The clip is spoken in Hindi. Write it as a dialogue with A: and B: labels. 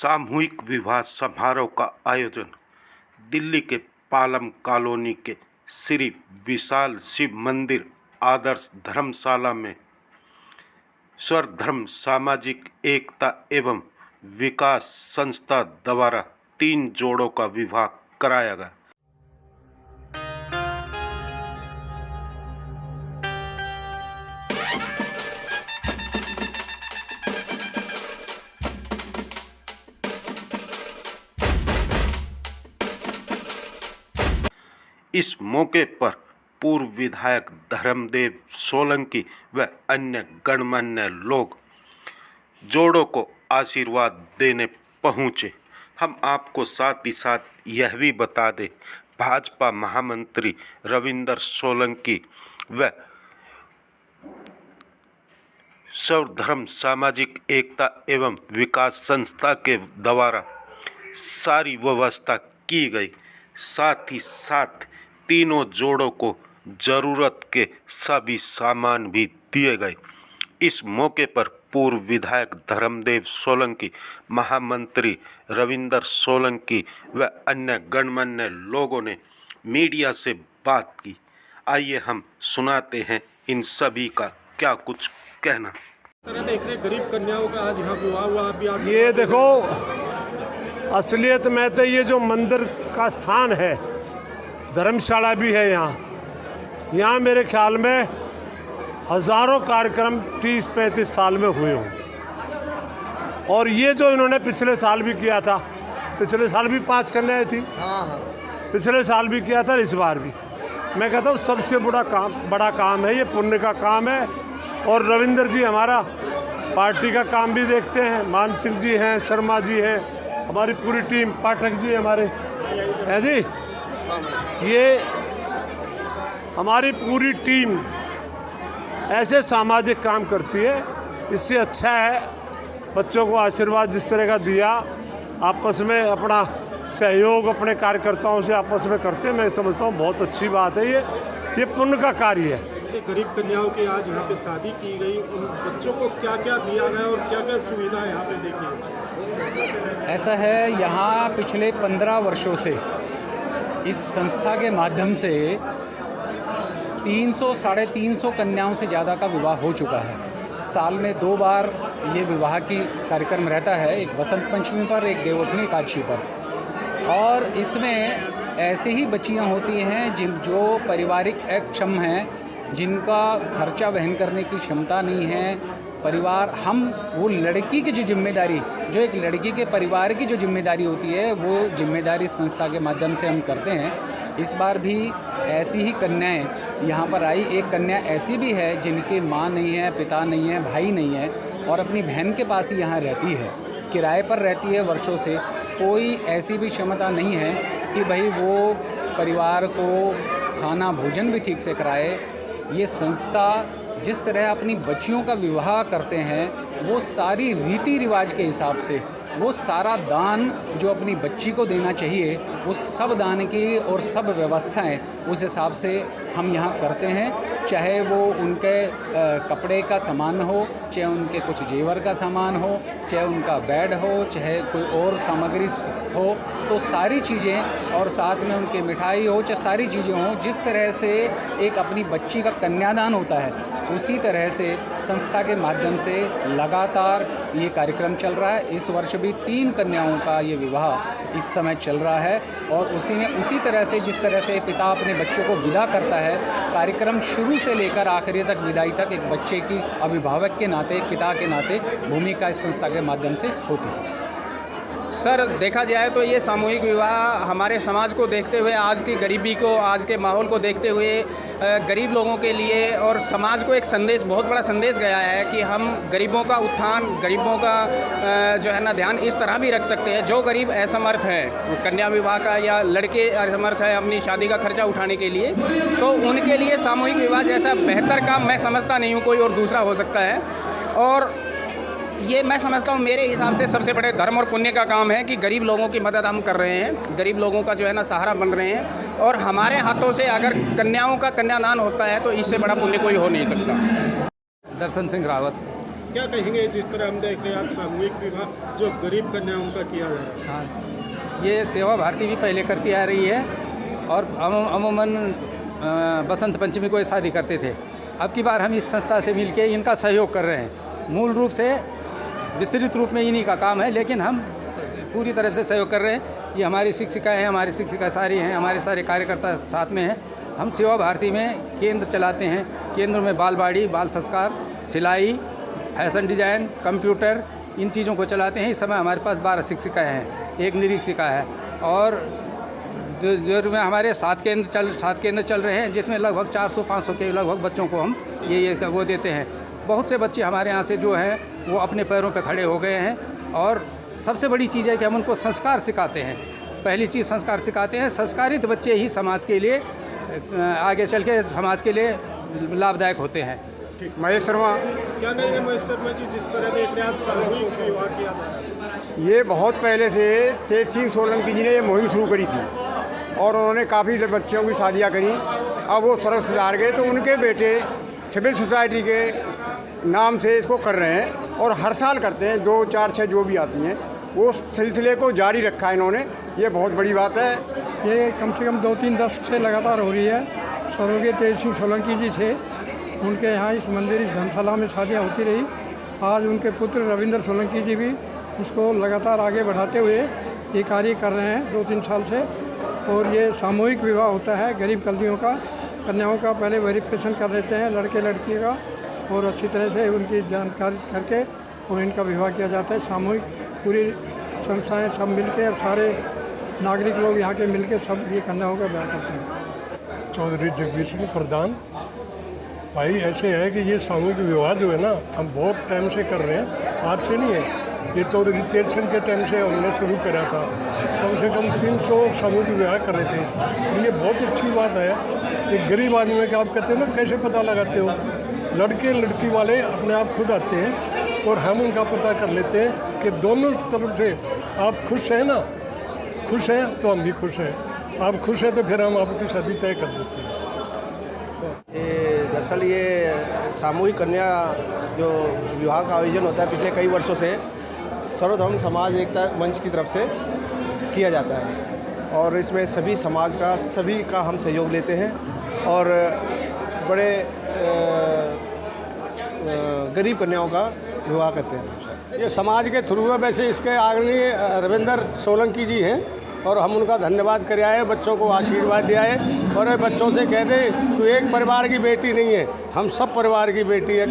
A: सामूहिक विवाह समारोह का आयोजन दिल्ली के पालम कॉलोनी के श्री विशाल शिव मंदिर आदर्श धर्मशाला में स्वधर्म सामाजिक एकता एवं विकास संस्था द्वारा 3 जोड़ों का विवाह कराया गया। इस मौके पर पूर्व विधायक धर्मदेव सोलंकी व अन्य गणमान्य लोग जोड़ों को आशीर्वाद देने पहुंचे। हम आपको साथ ही साथ यह भी बता दें, भाजपा महामंत्री रविंद्र सोलंकी व स्वधर्म सामाजिक एकता एवं विकास संस्था के द्वारा सारी व्यवस्था की गई। साथ ही साथ तीनों जोड़ों को जरूरत के सभी सामान भी दिए गए। इस मौके पर पूर्व विधायक धर्मदेव सोलंकी, महामंत्री रविंद्र सोलंकी व अन्य गणमान्य लोगों ने मीडिया से बात की। आइए हम सुनाते हैं इन सभी का क्या कुछ कहना।
B: देख रहे गरीब कन्याओं का आज यहाँ विवाह हुआ। अभी आज
C: ये देखो, असलियत में तो ये जो मंदिर का स्थान है, धर्मशाला भी है यहाँ मेरे ख्याल में हज़ारों कार्यक्रम 30-35 साल में हुए हों। और ये जो इन्होंने पिछले साल भी किया था, पिछले साल भी 5 कन्याएं थी, पिछले साल भी किया था, इस बार भी। मैं कहता हूँ सबसे बड़ा काम है ये, पुण्य का काम है। और रविंद्र जी हमारा पार्टी का काम भी देखते हैं, मान सिंह जी हैं, शर्मा जी हैं, हमारी पूरी टीम, पाठक जी हमारे हैं जी, ये हमारी पूरी टीम ऐसे सामाजिक काम करती है। इससे अच्छा है बच्चों को आशीर्वाद जिस तरह का दिया, आपस में अपना सहयोग अपने कार्यकर्ताओं से आपस में करते हैं, मैं समझता हूँ बहुत अच्छी बात है। ये पुण्य का कार्य है।
B: गरीब कन्याओं की आज यहाँ पे शादी की गई, उन बच्चों को क्या क्या दिया गया और क्या क्या सुविधा यहाँ पे देखी?
D: ऐसा है, यहाँ पिछले 15 वर्षों से इस संस्था के माध्यम से 300-350 कन्याओं से ज़्यादा का विवाह हो चुका है। साल में 2 बार ये विवाह की कार्यक्रम रहता है, एक वसंत पंचमी पर, एक देवउठनी एकादशी पर। और इसमें ऐसी ही बच्चियाँ होती हैं जो पारिवारिक अक्षम हैं, जिनका खर्चा वहन करने की क्षमता नहीं है। परिवार, हम वो लड़की की जो जिम्मेदारी, जो एक लड़की के परिवार की जो जिम्मेदारी होती है, वो जिम्मेदारी संस्था के माध्यम से हम करते हैं। इस बार भी ऐसी ही कन्याएं यहाँ पर आई। एक कन्या ऐसी भी है जिनकी माँ नहीं है, पिता नहीं है, भाई नहीं है, और अपनी बहन के पास ही यहाँ रहती है, किराए पर रहती है वर्षों से। कोई ऐसी भी क्षमता नहीं है कि भाई वो परिवार को खाना भोजन भी ठीक से कराए। ये संस्था जिस तरह अपनी बच्चियों का विवाह करते हैं, वो सारी रीति रिवाज के हिसाब से, वो सारा दान जो अपनी बच्ची को देना चाहिए, वो सब दान की और सब व्यवस्थाएं उस हिसाब से हम यहाँ करते हैं। चाहे वो उनके कपड़े का सामान हो, चाहे उनके कुछ जेवर का सामान हो, चाहे उनका बेड हो, चाहे कोई और सामग्री हो, तो सारी चीज़ें, और साथ में उनकी मिठाई हो, चाहे सारी चीज़ें हों। जिस तरह से एक अपनी बच्ची का कन्यादान होता है, उसी तरह से संस्था के माध्यम से लगातार ये कार्यक्रम चल रहा है। इस वर्ष भी 3 कन्याओं का ये विवाह इस समय चल रहा है। और उसी तरह से जिस तरह से पिता अपने बच्चों को विदा करता है, कार्यक्रम शुरू से लेकर आखिरी तक, विदाई तक, एक बच्चे की अभिभावक के नाते, एक पिता के नाते भूमिका इस संस्था के माध्यम से होती है।
E: सर, देखा जाए तो ये सामूहिक विवाह हमारे समाज को देखते हुए, आज की गरीबी को, आज के माहौल को देखते हुए गरीब लोगों के लिए और समाज को एक संदेश, बहुत बड़ा संदेश गया है कि हम गरीबों का उत्थान, गरीबों का जो है ना ध्यान इस तरह भी रख सकते हैं। जो गरीब असमर्थ है कन्या विवाह का, या लड़के असमर्थ है अपनी शादी का खर्चा उठाने के लिए, तो उनके लिए सामूहिक विवाह जैसा बेहतर काम मैं समझता नहीं हूँ कोई और दूसरा हो सकता है। और ये मैं समझता हूँ, मेरे हिसाब से सबसे बड़े धर्म और पुण्य का काम है कि गरीब लोगों की मदद हम कर रहे हैं, गरीब लोगों का जो है ना सहारा बन रहे हैं। और हमारे हाथों से अगर कन्याओं का कन्यादान होता है तो इससे बड़ा पुण्य कोई हो नहीं सकता।
D: दर्शन सिंह रावत।
B: क्या कहेंगे जिस तरह हम देख रहे हैं आज सामूहिक विवाह जो गरीब कन्या उनका किया जा रहा है?
D: हाँ, ये सेवा भारती भी पहले करती आ रही है और अमूमन बसंत पंचमी को ये शादी करते थे। अब की बार हम इस संस्था से मिलके इनका सहयोग कर रहे हैं। मूल रूप से विस्तृत रूप में इन्हीं का काम है, लेकिन हम पूरी तरफ से सहयोग कर रहे हैं। ये हमारी शिक्षिकाएँ हैं, हमारी शिक्षिका सारी हैं, हमारे सारे कार्यकर्ता साथ में हैं। हम सेवा भारती में केंद्र चलाते हैं। केंद्र में बालवाड़ी, बाल संस्कार, सिलाई, फैशन डिजाइन, कंप्यूटर, इन चीज़ों को चलाते हैं। इस समय हमारे पास 12 शिक्षिकाएँ हैं, 1 निरीक्षिका है और जो में हमारे 7 केंद्र चल रहे हैं, जिसमें लगभग 400-500 के लगभग बच्चों को हम ये वो देते हैं। बहुत से बच्चे हमारे यहाँ से जो हैं वो अपने पैरों पे खड़े हो गए हैं और सबसे बड़ी चीज़ है कि हम उनको संस्कार सिखाते हैं। पहली चीज़ संस्कार सिखाते हैं। संस्कारित बच्चे ही समाज के लिए आगे चल के समाज के लिए लाभदायक होते हैं।
F: महेश शर्मा।
B: क्या कहेंगे महेश शर्मा जी, जिस तरह देख रहे हैं आज सामूहिक विवाह किया जा रहा है?
F: ये बहुत पहले से तेज सिंह सोलंकी जी ने ये मुहिम शुरू करी थी और उन्होंने काफ़ी बच्चों की शादियाँ करी। अब वो सड़क सुधार गए तो उनके बेटे सिविल सोसाइटी के नाम से इसको कर रहे हैं और हर साल करते हैं। 2, 4, 6 जो भी आती हैं वो सिलसिले को जारी रखा है इन्होंने। ये बहुत बड़ी बात है।
G: ये कम से कम 2-3 दशक से लगातार हो रही है। स्वर्गीय तेज सिंह सोलंकी जी थे, उनके यहाँ इस मंदिर, इस धर्मशाला में शादियाँ होती रही। आज उनके पुत्र रविंद्र सोलंकी जी भी उसको लगातार आगे बढ़ाते हुए ये कार्य कर रहे हैं 2-3 साल से। और ये सामूहिक विवाह होता है गरीब कन्याओं का पहले वेरिफिकेशन कर देते हैं लड़के लड़की का और अच्छी तरह से उनकी जानकारी करके और इनका विवाह किया जाता है। सामूहिक पूरी संस्थाएं सब मिलके, सारे नागरिक लोग यहाँ के मिलके सब ये कन्याओं का विवाह करते हैं।
C: चौधरी जगबीर सिंह प्रधान। भाई ऐसे है कि ये सामूहिक विवाह जो है ना, हम बहुत टाइम से कर रहे हैं, आज से नहीं है। ये चौधरी तेज सिंह के टाइम से हमने शुरू करा था। कम से कम 300 सामूहिक विवाह कर रहे थे और ये बहुत अच्छी बात है। एक गरीब आदमी में क्या आप कहते हो ना, कैसे पता लगाते हो? लड़के लड़की वाले अपने आप खुद आते हैं और हम उनका पता कर लेते हैं कि दोनों तरफ से आप खुश हैं ना, खुश हैं तो हम भी खुश हैं, आप खुश हैं तो फिर हम आपकी शादी तय कर देते हैं।
H: दरअसल ये सामूहिक कन्या जो विवाह का आयोजन होता है पिछले कई वर्षों से सर्वधर्म समाज एकता मंच की तरफ से किया जाता है और इसमें सभी समाज का, सभी का हम सहयोग लेते हैं और बड़े गरीब कन्याओं का विवाह करते हैं।
G: ये समाज के थ्रू है। वैसे इसके अग्रणी रविंद्र सोलंकी जी हैं और हम उनका धन्यवाद कर आए, बच्चों को आशीर्वाद दिया है और बच्चों से कह दे तू एक परिवार की बेटी नहीं है, हम सब परिवार की बेटी है।